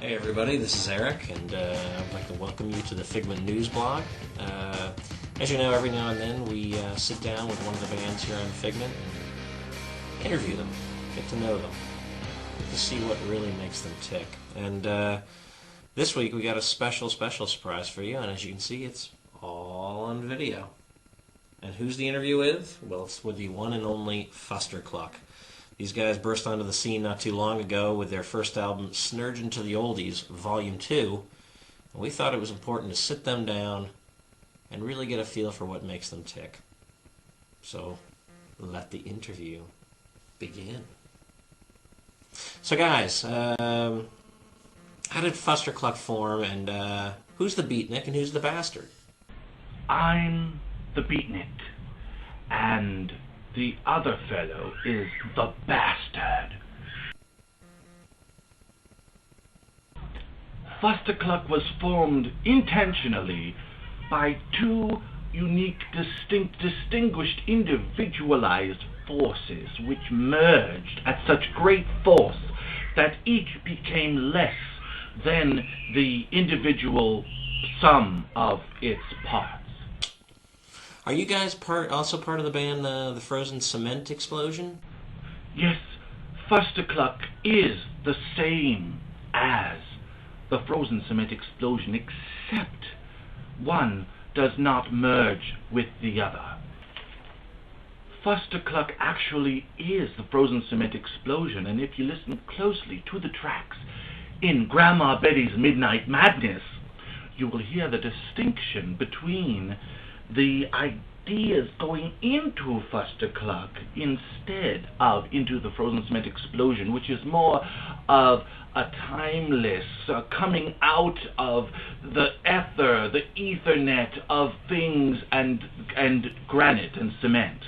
Hey everybody, this is Eric, and I'd like to welcome you to the Figment news blog. As you know, every now and then we sit down with one of the bands here on Figment and interview them, get to know them, get to see what really makes them tick. And this week we got a special surprise for you, and as you can see, it's all on video. And who's the interview with? Well, it's with the one and only Fustercluck. These guys burst onto the scene not too long ago with their first album, Snurgin' to the Oldies, Volume 2. And we thought it was important to sit them down and really get a feel for what makes them tick. So, let the interview begin. So guys, how did Fustercluck form, and who's the beatnik and who's the bastard? I'm the beatnik, and the other fellow is the bastard. Fustercluck was formed intentionally by two unique, distinguished, individualized forces which merged at such great force that each became less than the individual sum of its parts. Are you guys also part of the band, the Frozen Cement Explosion? Yes, Fustercluck is the same as the Frozen Cement Explosion, except one does not merge with the other. Fustercluck actually is the Frozen Cement Explosion, and if you listen closely to the tracks in Grandma Betty's Midnight Madness, you will hear the distinction between the ideas going into Fustercluck instead of into the Frozen Cement Explosion, which is more of a timeless coming out of the ether, the Ethernet of things and granite and cement.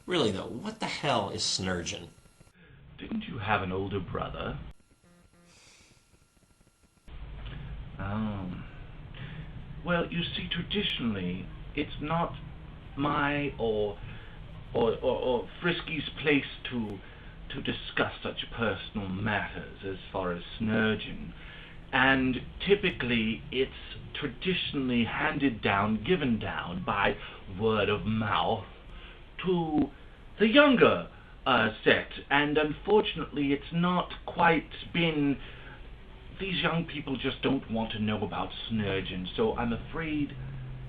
Really though, what the hell is Snurgin'? Didn't you have an older brother? Well, you see, traditionally, it's not my or Friski's place to discuss such personal matters as far as Snurgin'. And typically, it's traditionally handed down, given down by word of mouth to the younger set. And unfortunately, it's not quite been. These young people just don't want to know about Snurgin', so I'm afraid,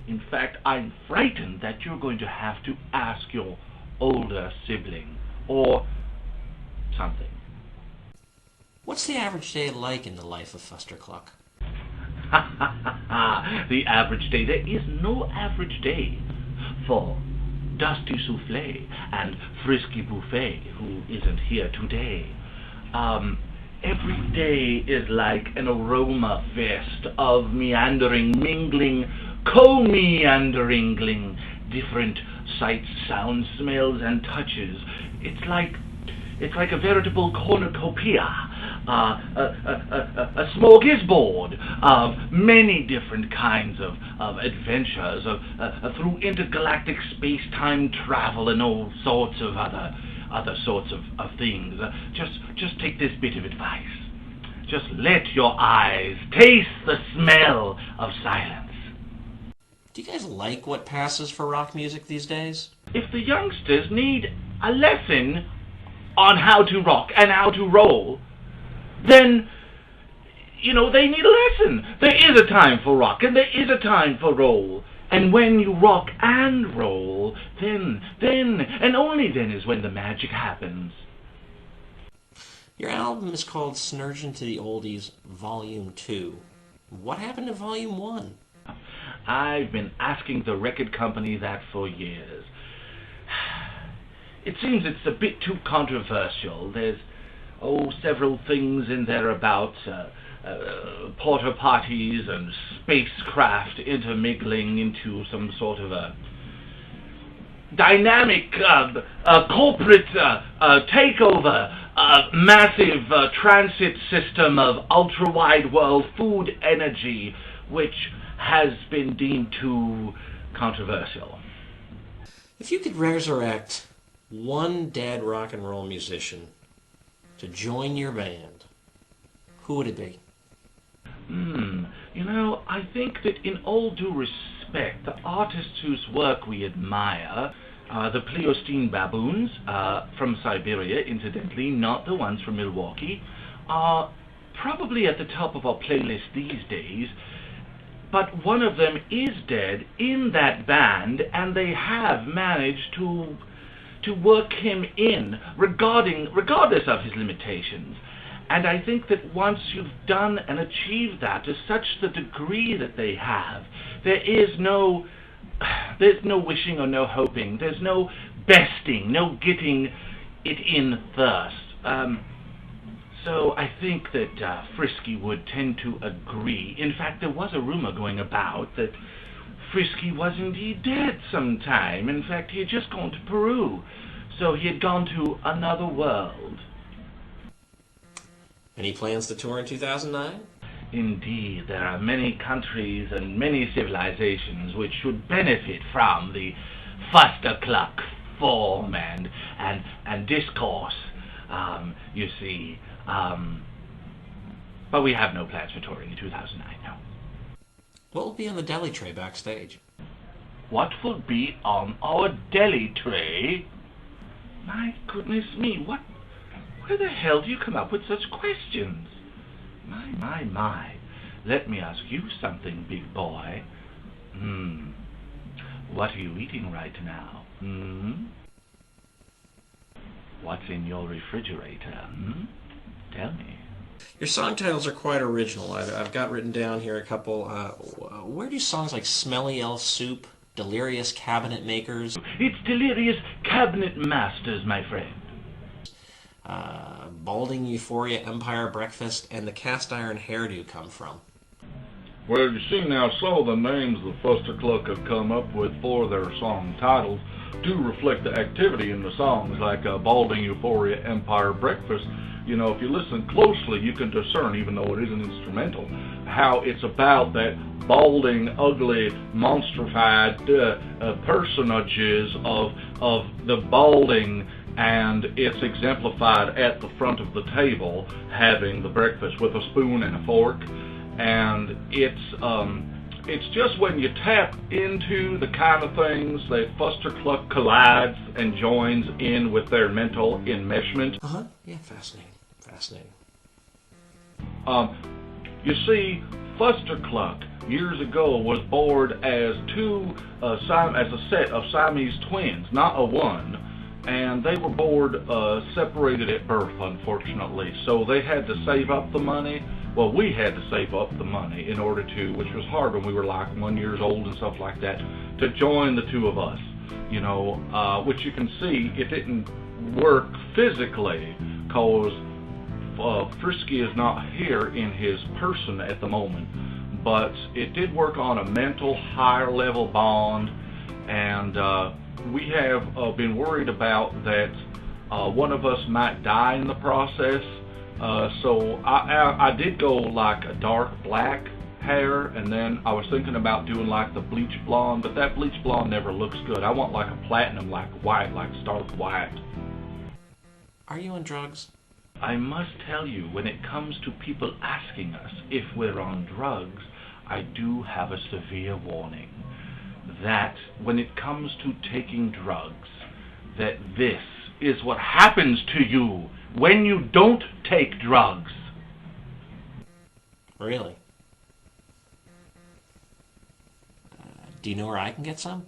in fact, I'm frightened that you're going to have to ask your older sibling, or something. What's the average day like in the life of Fustercluck? The average day. There is no average day for Dusty Souffle and Friski Bouffet, who isn't here today. Every day is like an aroma fest of meandering, mingling, co-meandering, different sights, sounds, smells, and touches. It's like a veritable cornucopia, a smorgasbord of many different kinds of adventures, through intergalactic space-time travel and all sorts of other sorts of things. Just take this bit of advice. Just let your eyes taste the smell of silence. Do you guys like what passes for rock music these days? If the youngsters need a lesson on how to rock and how to roll, then, they need a lesson. There is a time for rock and there is a time for roll. And when you rock and roll, then, and only then is when the magic happens. Your album is called Snurgin' to the Oldies, Volume 2. What happened to Volume 1? I've been asking the record company that for years. It seems it's a bit too controversial. There's, several things in there about porta potties and spacecraft intermingling into some sort of a dynamic corporate takeover, massive transit system of ultra-wide world food energy, which has been deemed too controversial. If you could resurrect one dead rock and roll musician to join your band, who would it be? I think that in all due respect, the artists whose work we admire, the Pleistocene baboons from Siberia, incidentally, not the ones from Milwaukee, are probably at the top of our playlist these days, but one of them is dead in that band, and they have managed to work him in, regardless of his limitations. And I think that once you've done and achieved that to such the degree that they have, there's no wishing or no hoping. There's no besting, no getting it in first. So I think that Friski would tend to agree. In fact, there was a rumor going about that Friski was indeed dead sometime. In fact, he had just gone to Peru. So he had gone to another world. Any plans to tour in 2009? Indeed, there are many countries and many civilizations which should benefit from the Fustercluck form and discourse, you see. But we have no plans for touring in 2009, no. What will be on the deli tray backstage? What will be on our deli tray? My goodness me, where the hell do you come up with such questions? My. Let me ask you something, big boy. What are you eating right now? What's in your refrigerator? Tell me. Your song titles are quite original. I've got written down here a couple. Where do songs like Smelly Elf Soup, Delirious Cabinet Makers... It's Delirious Cabinet Masters, my friend. Balding Euphoria Empire Breakfast, and the Cast Iron Hairdo come from? Well, you see now, some of the names the Fustercluck have come up with for their song titles do reflect the activity in the songs, like Balding Euphoria Empire Breakfast. You know, if you listen closely, you can discern, even though it isn't instrumental, how it's about that balding, ugly, monstrified personages of the balding, and it's exemplified at the front of the table, having the breakfast with a spoon and a fork. And it's just when you tap into the kind of things that Fustercluck collides and joins in with their mental enmeshment. Yeah, fascinating. You see, Fustercluck years ago was born as a set of Siamese twins, not a one. And they were separated at birth, unfortunately. So they had to save up the money. Well, we had to save up the money in order to, which was hard when we were like 1 year old and stuff like that, to join the two of us. You know, which you can see it didn't work physically, because Friski is not here in his person at the moment. But it did work on a mental, higher level bond, and we have been worried about that one of us might die in the process. So I did go like a dark black hair, and then I was thinking about doing like the bleach blonde, but that bleach blonde never looks good. I want like a platinum, like white, like stark white. Are you on drugs? I must tell you, when it comes to people asking us if we're on drugs, I do have a severe warning. That when it comes to taking drugs, that this is what happens to you when you don't take drugs. Really? Do you know where I can get some?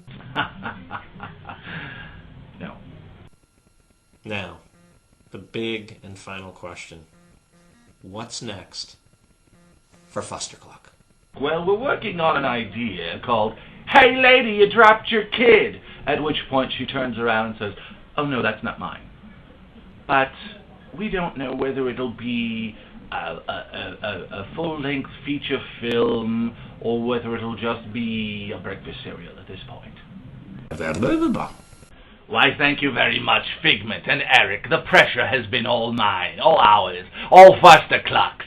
No. Now, the big and final question. What's next for Fustercluck? Well, we're working on an idea called, "Hey lady, you dropped your kid," at which point she turns around and says, "Oh no, that's not mine." But we don't know whether it'll be a full-length feature film or whether it'll just be a breakfast cereal at this point. Why, thank you very much, Figment and Eric. The pressure has been all mine, all ours, all Fustercluck's.